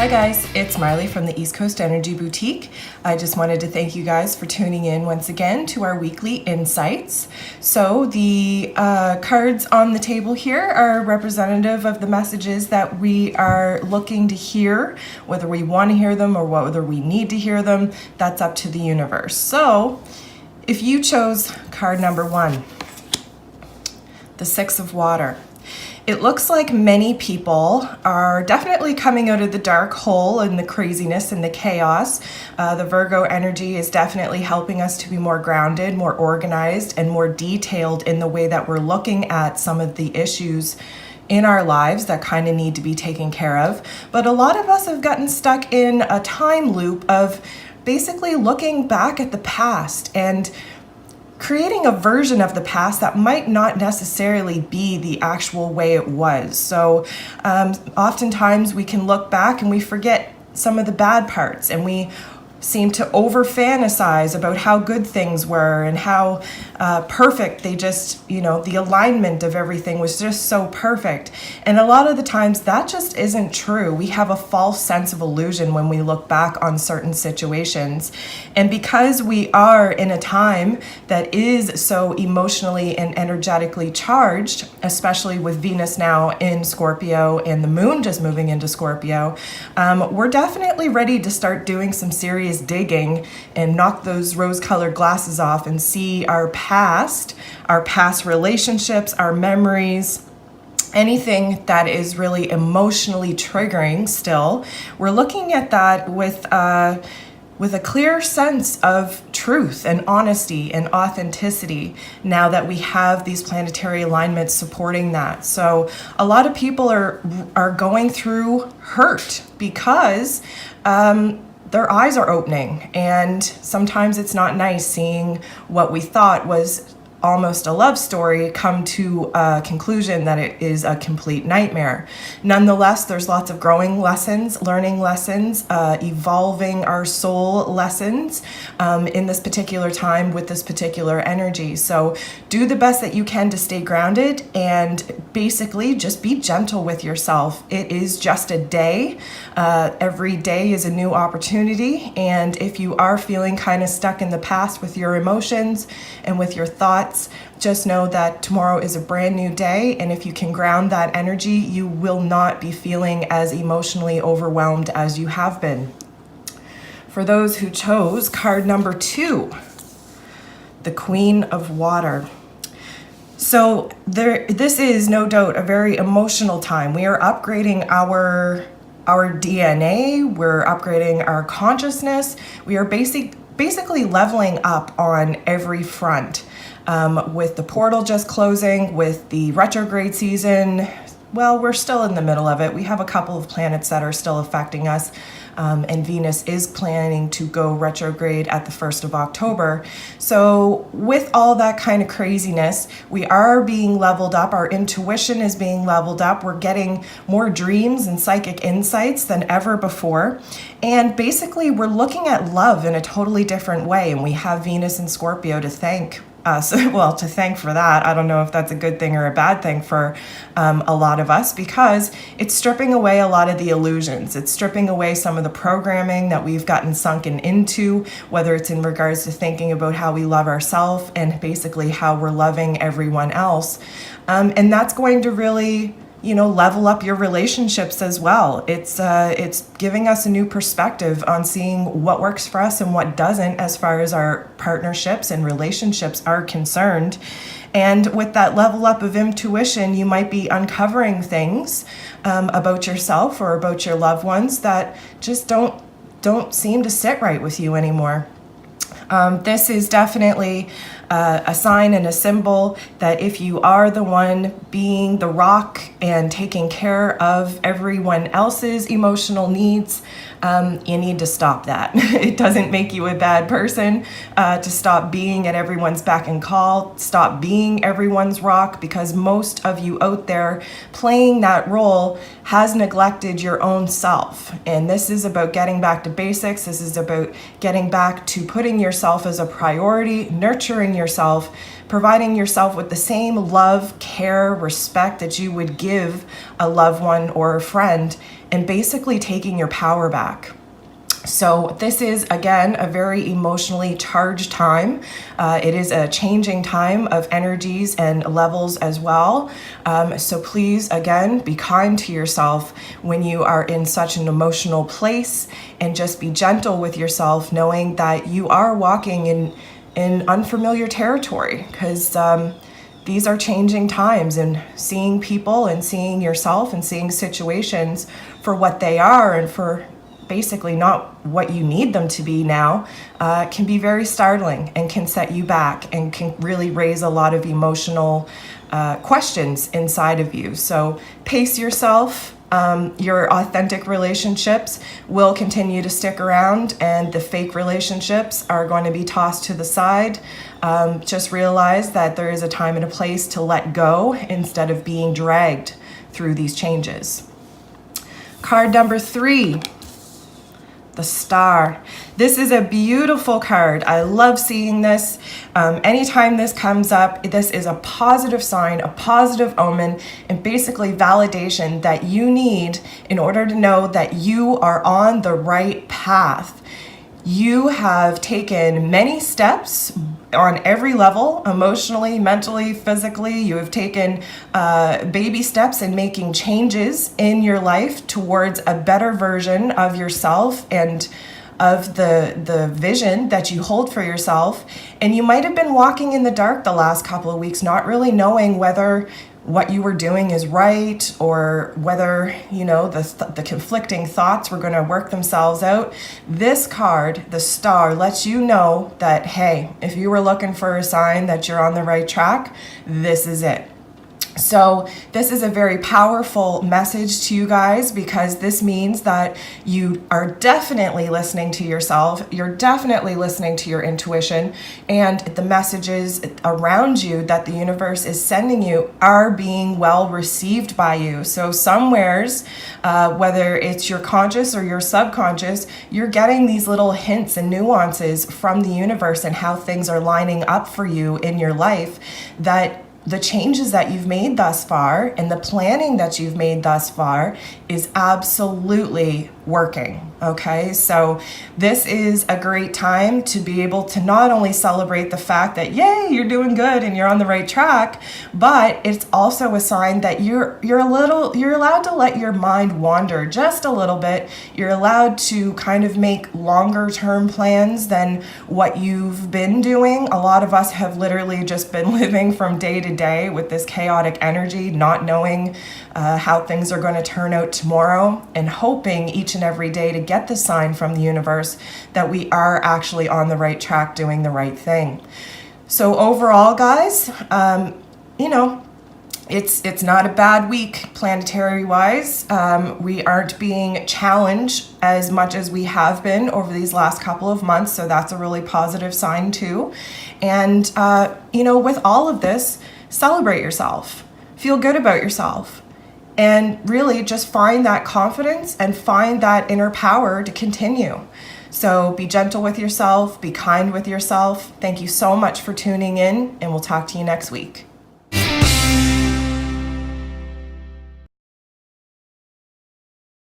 Hi guys, it's Marley from the East Coast Energy Boutique. I just wanted to thank you guys for tuning in once again to our weekly insights. So the cards on the table here are representative of the messages that we are looking to hear. Whether we want to hear them or whether we need to hear them, that's up to the universe. So if you chose card number 1, the Six of Water, it looks like many people are definitely coming out of the dark hole and the craziness and the chaos. The Virgo energy is definitely helping us to be more grounded, more organized, and more detailed in the way that we're looking at some of the issues in our lives that kind of need to be taken care of. But a lot of us have gotten stuck in a time loop of basically looking back at the past and creating a version of the past that might not necessarily be the actual way it was. So oftentimes we can look back and we forget some of the bad parts, and we seem to over fantasize about how good things were and how perfect they just, the alignment of everything was just so perfect. And a lot of the times that just isn't true. We have a false sense of illusion when we look back on certain situations. And because we are in a time that is so emotionally and energetically charged, especially with Venus now in Scorpio and the moon just moving into Scorpio, we're definitely ready to start doing some serious digging and knock those rose-colored glasses off and see our past relationships, our memories, anything that is really emotionally triggering still. We're looking at that with a clear sense of truth and honesty and authenticity now that we have these planetary alignments supporting that. So a lot of people are going through hurt because their eyes are opening, and sometimes it's not nice seeing what we thought was almost a love story come to a conclusion that it is a complete nightmare. Nonetheless, there's lots of growing lessons, learning lessons, evolving our soul lessons in this particular time with this particular energy. So do the best that you can to stay grounded and basically just be gentle with yourself. It is just a day. Every day is a new opportunity. And if you are feeling kind of stuck in the past with your emotions and with your thoughts, just know that tomorrow is a brand new day, and if you can ground that energy, you will not be feeling as emotionally overwhelmed as you have been. For those who chose card number 2, the Queen of Water. So this is no doubt a very emotional time. We are upgrading our DNA, we're upgrading our consciousness, we are basically leveling up on every front. With the portal just closing, with the retrograde season, well, we're still in the middle of it. We have a couple of planets that are still affecting us, and Venus is planning to go retrograde at the 1st of October. So with all that kind of craziness, we are being leveled up. Our intuition is being leveled up. We're getting more dreams and psychic insights than ever before. And basically, we're looking at love in a totally different way, and we have Venus and Scorpio to thank to thank for that. I don't know if that's a good thing or a bad thing for a lot of us, because it's stripping away a lot of the illusions. It's stripping away some of the programming that we've gotten sunken into, whether it's in regards to thinking about how we love ourselves and basically how we're loving everyone else. And that's going to really level up your relationships as well. It's giving us a new perspective on seeing what works for us and what doesn't as far as our partnerships and relationships are concerned. And with that level up of intuition, you might be uncovering things about yourself or about your loved ones that just don't seem to sit right with you anymore. This is definitely a sign and a symbol that if you are the one being the rock and taking care of everyone else's emotional needs, you need to stop that. It doesn't make you a bad person to stop being at everyone's beck and call, stop being everyone's rock, because most of you out there playing that role has neglected your own self. And this is about getting back to basics. This is about getting back to putting yourself as a priority, nurturing yourself, providing yourself with the same love, care, respect that you would give a loved one or a friend, and basically taking your power back. So this is, again, a very emotionally charged time. It is a changing time of energies and levels as well. So please, again, be kind to yourself when you are in such an emotional place, and just be gentle with yourself, knowing that you are walking in unfamiliar territory, because these are changing times, and seeing people and seeing yourself and seeing situations for what they are and for basically not what you need them to be now can be very startling and can set you back and can really raise a lot of emotional questions inside of you. So pace yourself. Your authentic relationships will continue to stick around, and the fake relationships are going to be tossed to the side. Just realize that there is a time and a place to let go instead of being dragged through these changes. Card number 3. The Star. This is a beautiful card. I love seeing this. Anytime this comes up, this is a positive sign, a positive omen, and basically validation that you need in order to know that you are on the right path. You have taken many steps on every level, emotionally, mentally, physically. You have taken baby steps in making changes in your life towards a better version of yourself and of the vision that you hold for yourself. And you might have been walking in the dark the last couple of weeks, not really knowing whether what you were doing is right, or whether, the conflicting thoughts were going to work themselves out. This card, the Star, lets you know that, hey, if you were looking for a sign that you're on the right track, this is it. So this is a very powerful message to you guys, because this means that you are definitely listening to yourself. You're definitely listening to your intuition, and the messages around you that the universe is sending you are being well received by you. So somewheres, whether it's your conscious or your subconscious, you're getting these little hints and nuances from the universe and how things are lining up for you in your life, that the changes that you've made thus far and the planning that you've made thus far is absolutely working. Okay, so this is a great time to be able to not only celebrate the fact that, yay, you're doing good and you're on the right track, but it's also a sign that you're allowed to let your mind wander just a little bit. You're allowed to kind of make longer term plans than what you've been doing. A lot of us have literally just been living from day to day with this chaotic energy, not knowing how things are going to turn out tomorrow, and hoping each and every day to get the sign from the universe that we are actually on the right track, doing the right thing. So overall, guys, it's not a bad week planetary wise. We aren't being challenged as much as we have been over these last couple of months, so that's a really positive sign too. And with all of this, celebrate yourself, feel good about yourself, and really just find that confidence and find that inner power to continue. So be gentle with yourself, be kind with yourself. Thank you so much for tuning in, and we'll talk to you next week.